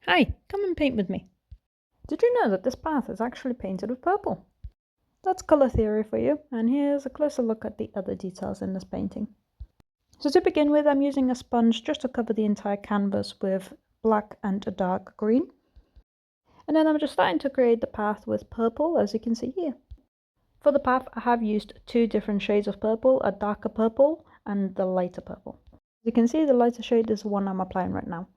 Hi, come and paint with me. Did you know that this path is actually painted with purple? That's colour theory for you, and here's a closer look at the other details in this painting. So to begin with, I'm using a sponge just to cover the entire canvas with black and a dark green. And then I'm just starting to create the path with purple, as you can see here. For the path, I have used two different shades of purple, a darker purple and the lighter purple. As you can see, the lighter shade is the one I'm applying right now.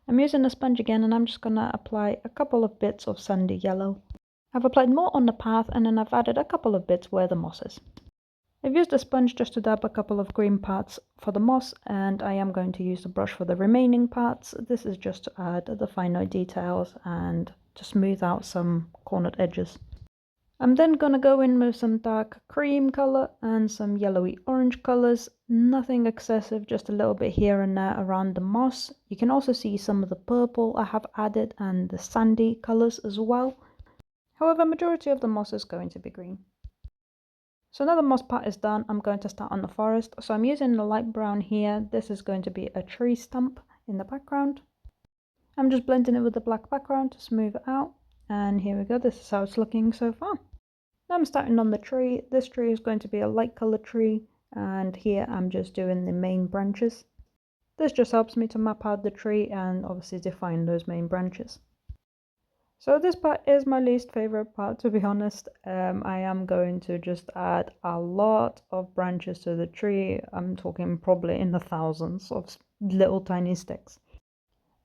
I'm using a sponge again, and I'm just going to apply a couple of bits of sandy yellow. I've applied more on the path, and then I've added a couple of bits where the moss is. I've used a sponge just to dab a couple of green parts for the moss, and I am going to use the brush for the remaining parts. This is just to add the finer details and to smooth out some cornered edges. I'm then going to go in with some dark cream colour and some yellowy orange colours. Nothing excessive, just a little bit here and there around the moss. You can also see some of the purple I have added and the sandy colours as well. However, majority of the moss is going to be green. So now the moss part is done, I'm going to start on the forest. So I'm using the light brown here. This is going to be a tree stump in the background. I'm just blending it with the black background to smooth it out. And here we go, this is how it's looking so far. Now I'm starting on the tree. This tree is going to be a light colored tree, and here I'm just doing the main branches. This just helps me to map out the tree and obviously define those main branches. So this part is my least favorite part, to be honest. I am going to just add a lot of branches to the tree. I'm talking probably in the thousands of little tiny sticks.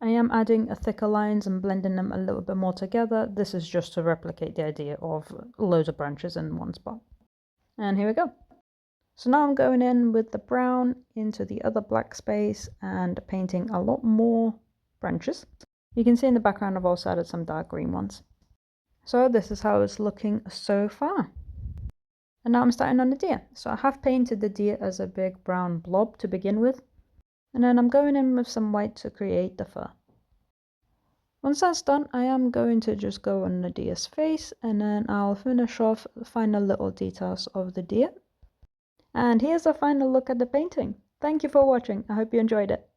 I am adding thicker lines and blending them a little bit more together. This is just to replicate the idea of loads of branches in one spot. And here we go. So now I'm going in with the brown into the other black space and painting a lot more branches. You can see in the background I've also added some dark green ones. So this is how it's looking so far. And now I'm starting on the deer. So I have painted the deer as a big brown blob to begin with. And then I'm going in with some white to create the fur. Once that's done, I am going to just go on the deer's face, and then I'll finish off the final little details of the deer. And here's a final look at the painting. Thank you for watching. I hope you enjoyed it.